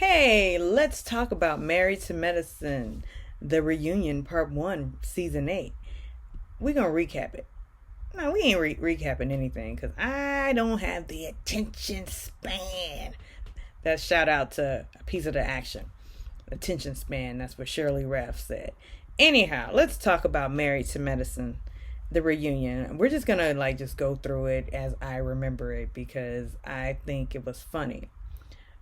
Hey, let's talk about Married to Medicine, the reunion, part one, season 8. We're going to recap it. No, we ain't recapping anything because I don't have the attention span. That's shout out to a piece of the action. Attention span, that's what Shirley Raff said. Anyhow, let's talk about Married to Medicine, the reunion. We're just gonna just go through it as I remember it because I think it was funny.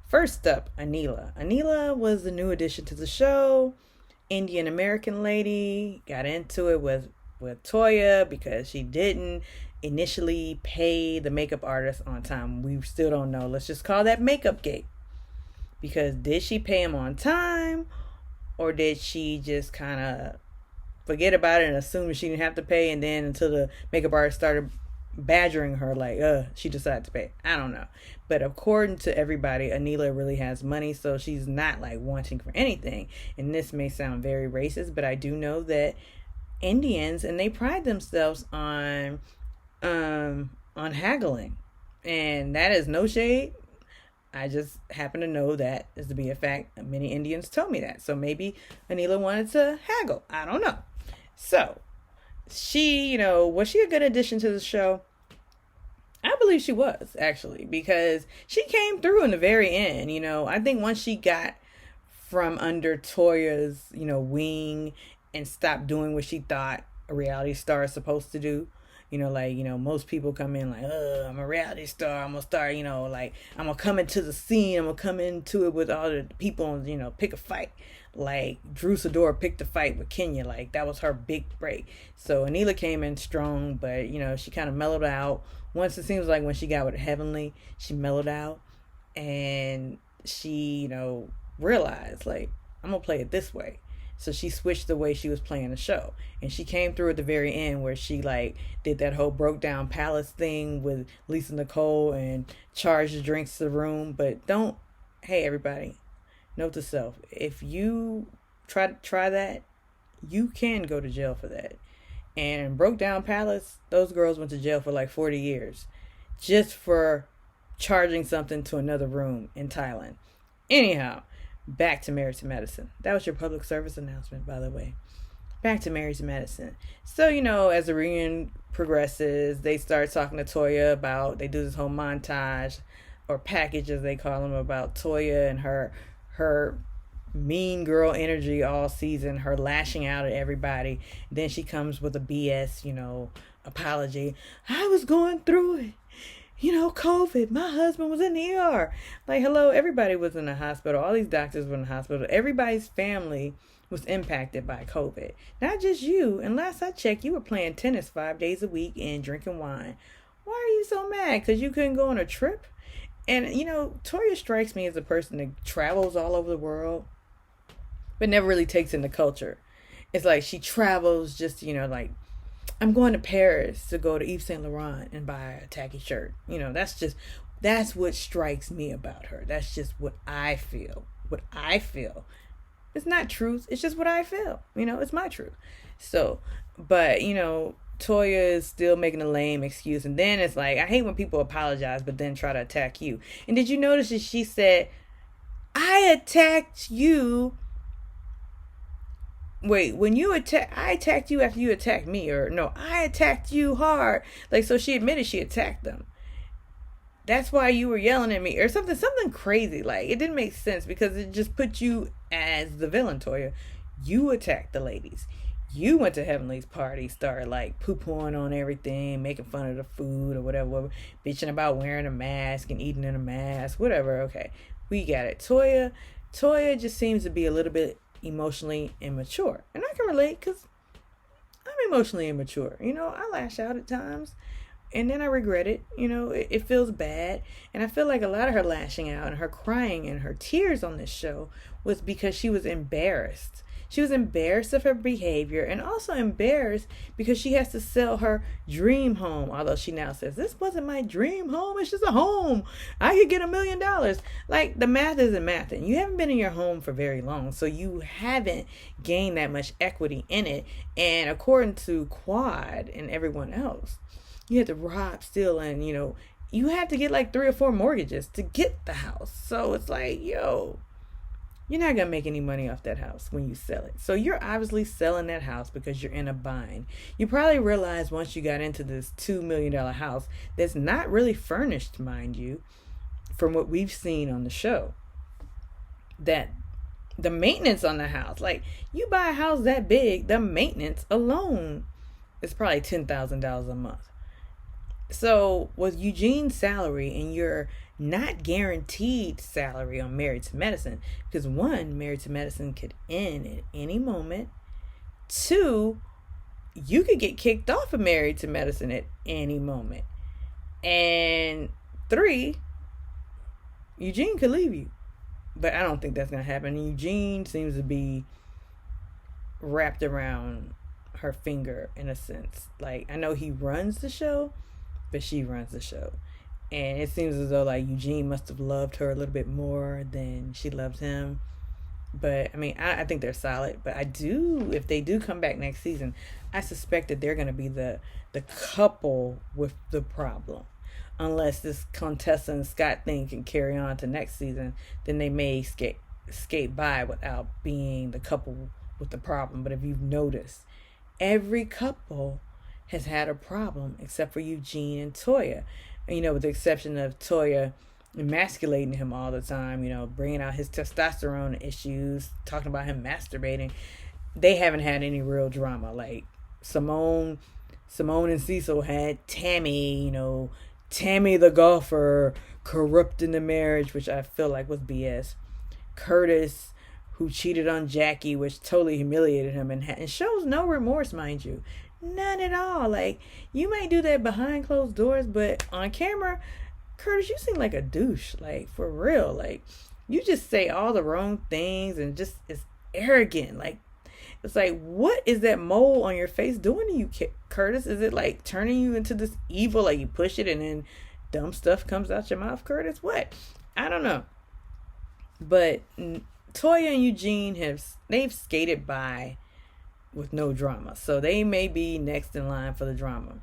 First up, Anila. Anila was the new addition to the show. Indian American lady. Got into it with Toya because she didn't initially pay the makeup artist on time. We still don't know. Let's just call that makeup gate. Because did she pay him on time? Or did she just kind of forget about it and assume she didn't have to pay, and then until the makeup artist started badgering her she decided to pay. I don't know. But according to everybody, Anila really has money, so she's not wanting for anything. And this may sound very racist, but I do know that Indians, and they pride themselves on haggling. And that is no shade. I just happen to know that is to be a fact. Many Indians told me that. So maybe Anila wanted to haggle. I don't know. So she, was she a good addition to the show? I believe she was, actually, because she came through in the very end. I think once she got from under Toya's, wing and stopped doing what she thought a reality star is supposed to do. Most people come in I'm a reality star. I'm going to start, I'm going to come into the scene. I'm going to come into it with all the people and, pick a fight. Drew Sidora picked a fight with Kenya. That was her big break. So Anila came in strong, but, she kind of mellowed out. Once it seems like when she got with Heavenly, she mellowed out. And she, realized, I'm going to play it this way. So she switched the way she was playing the show. And she came through at the very end where she did that whole broke down palace thing with Lisa Nicole and charged the drinks to the room. But hey everybody, note to self, if you try that, you can go to jail for that. And broke down palace, those girls went to jail for 40 years just for charging something to another room in Thailand. Anyhow, back to Married to Medicine. That was your public service announcement, by the way. Back to Married to Medicine. So, as the reunion progresses, they start talking to Toya about, they do this whole montage or package, as they call them, about Toya and her mean girl energy all season, her lashing out at everybody. Then she comes with a BS, apology. I was going through it. COVID, my husband was in the ER. Hello, everybody was in the hospital. All these doctors were in the hospital. Everybody's family was impacted by COVID. Not just you. And last I checked, you were playing tennis 5 days a week and drinking wine. Why are you so mad? Because you couldn't go on a trip? And, Toya strikes me as a person that travels all over the world, but never really takes in the culture. It's she travels just, I'm going to Paris to go to Yves Saint Laurent and buy a tacky shirt. That's what strikes me about her. That's just what I feel. It's not truth. It's just what I feel. It's my truth. So, but, Toya is still making a lame excuse. And then it's I hate when people apologize, but then try to attack you. And did you notice that she said, I attacked you. Wait, I attacked you after you attacked me, or no, I attacked you hard. So she admitted she attacked them. That's why you were yelling at me, or something crazy. It didn't make sense because it just put you as the villain, Toya. You attacked the ladies. You went to Heavenly's party, started poo-pooing on everything, making fun of the food or whatever, bitching about wearing a mask and eating in a mask, whatever. Okay, we got it. Toya just seems to be a little bit emotionally immature, and I can relate because I'm emotionally immature. I lash out at times and then I regret it. It feels bad, and I feel like a lot of her lashing out and her crying and her tears on this show was because she was embarrassed. She was embarrassed of her behavior, and also embarrassed because she has to sell her dream home. Although she now says, this wasn't my dream home. It's just a home. I could get $1 million. The math isn't mathing. You haven't been in your home for very long, so you haven't gained that much equity in it. And according to Quad and everyone else, you have to rob, steal, and, you have to get 3 or 4 mortgages to get the house. So it's yo, you're not going to make any money off that house when you sell it. So you're obviously selling that house because you're in a bind. You probably realized once you got into this $2 million house that's not really furnished, mind you, from what we've seen on the show, that the maintenance on the house, like you buy a house that big, the maintenance alone is probably $10,000 a month. So with Eugene's salary and your not guaranteed salary on Married to Medicine, because one, Married to Medicine could end at any moment. Two, you could get kicked off of Married to Medicine at any moment. And three, Eugene could leave you. But I don't think that's going to happen. Eugene seems to be wrapped around her finger in a sense. Like, I know he runs the show, but she runs the show. And it seems as though like Eugene must have loved her a little bit more than she loved him. But I mean, I think they're solid. But if they do come back next season, I suspect that they're going to be the couple with the problem. Unless this Contessa and Scott thing can carry on to next season, then they may skate by without being the couple with the problem. But if you've noticed, every couple has had a problem except for Eugene and Toya. With the exception of Toya emasculating him all the time, bringing out his testosterone issues, talking about him masturbating. They haven't had any real drama. Like Simone and Cecil had Tammy, Tammy the golfer corrupting the marriage, which I feel like was BS. Curtis, who cheated on Jackie, which totally humiliated him and shows no remorse, mind you. None at all. Like, you might do that behind closed doors, but on camera, Curtis, you seem like a douche. Like, for real. Like, you just say all the wrong things and just it's arrogant. Like, it's like, what is that mole on your face doing to you, Curtis? Is it like turning you into this evil? Like, you push it and then dumb stuff comes out your mouth, Curtis? What? I don't know. But Toya and Eugene they've skated by with no drama. So they may be next in line for the drama.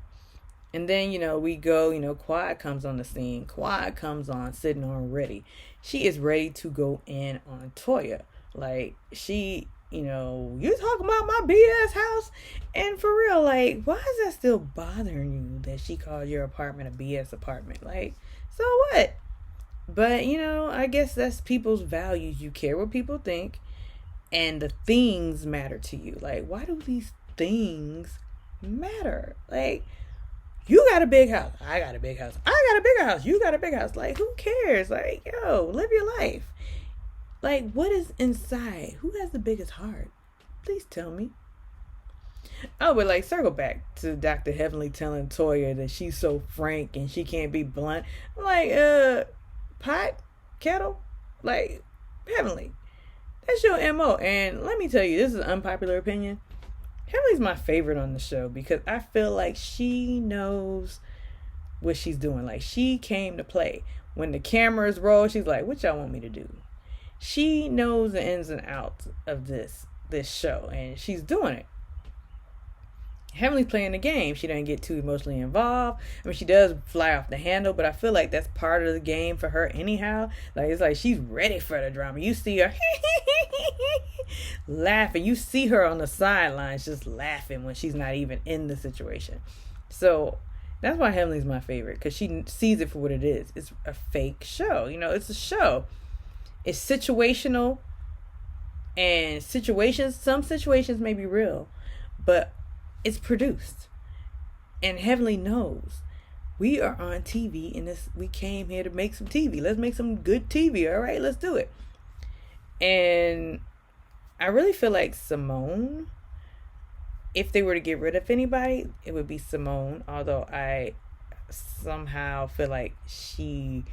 And then, we go, Quad comes on the scene. Quad comes on sitting on ready. She is ready to go in on Toya. Like, she, you talking about my BS house? And for real, like, why is that still bothering you that she called your apartment a BS apartment? Like, so what? But, I guess that's people's values. You care what people think. And the things matter to you. Like, why do these things matter? Like, you got a big house. I got a big house. I got a bigger house. You got a big house. Like, who cares? Like, live your life. Like, what is inside? Who has the biggest heart? Please tell me. Oh, but like, circle back to Dr. Heavenly telling Toya that she's so frank and she can't be blunt. I'm like, pot? Kettle? Like, Heavenly. That's your MO. And let me tell you, this is an unpopular opinion. Heavenly's my favorite on the show because I feel like she knows what she's doing. Like, she came to play. When the cameras roll, she's like, what y'all want me to do? She knows the ins and outs of this show, and she's doing it. Heavenly's playing the game. She doesn't get too emotionally involved. I mean, she does fly off the handle, but I feel like that's part of the game for her anyhow. Like, it's like she's ready for the drama. You see her laughing. You see her on the sidelines just laughing when she's not even in the situation. So that's why Heavenly's my favorite, because she sees it for what it is. It's a fake show. It's a show. It's situational, and some situations may be real, but it's produced. And Heavenly knows we are on TV, and we came here to make some TV. Let's make some good TV. All right, let's do it. And I really feel like Simone, if they were to get rid of anybody, it would be Simone. Although I somehow feel like she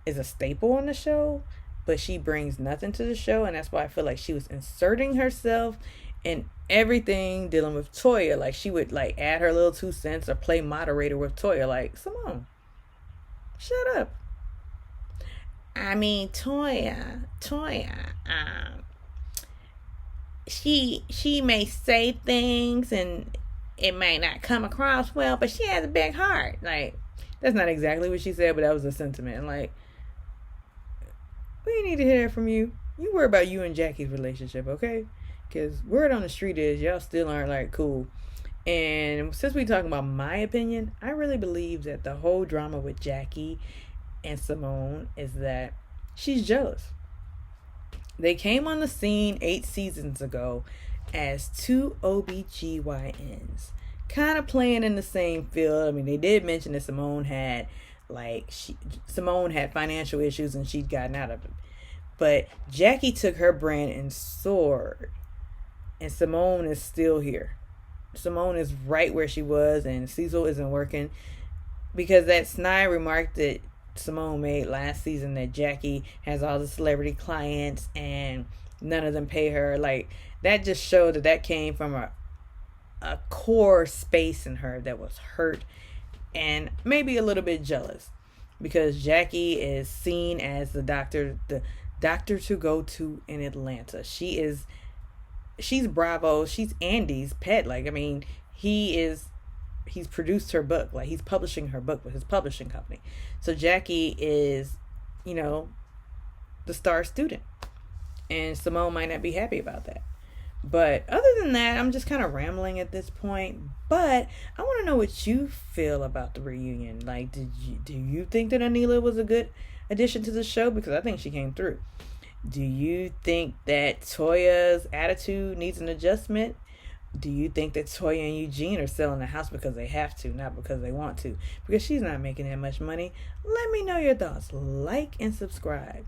is a staple on the show, but she brings nothing to the show. And that's why I feel like she was inserting herself in everything dealing with Toya. Like, she would like add her little 2 cents or play moderator with Toya. Like, Simone, shut up. I mean, Toya, she may say things and it may not come across well, but she has a big heart. Like, that's not exactly what she said, but that was a sentiment. Like, we need to hear from you. You worry about you and Jackie's relationship, okay? Because word on the street is y'all still aren't like cool. And since we talking about my opinion, I really believe that the whole drama with Jackie and Simone is that she's jealous. They came on the scene 8 seasons ago as two OBGYNs, kind of playing in the same field. I mean, they did mention that Simone had financial issues and she'd gotten out of it. But Jackie took her brand and soared, and Simone is still here. Simone is right where she was, and Cecil isn't working because that snide remark that Simone made last season that Jackie has all the celebrity clients and none of them pay her. Like, that just showed that came from a core space in her that was hurt and maybe a little bit jealous, because Jackie is seen as the doctor to go to in Atlanta. She's Bravo. She's Andy's pet. Like, I mean, he's produced her book. Like, he's publishing her book with his publishing company. So Jackie is, the star student. And Simone might not be happy about that. But other than that, I'm just kind of rambling at this point. But I want to know what you feel about the reunion. Like, do you think that Anila was a good addition to the show? Because I think she came through. Do you think that Toya's attitude needs an adjustment? Do you think that Toya and Eugene are selling the house because they have to, not because they want to? Because she's not making that much money. Let me know your thoughts. Like and subscribe.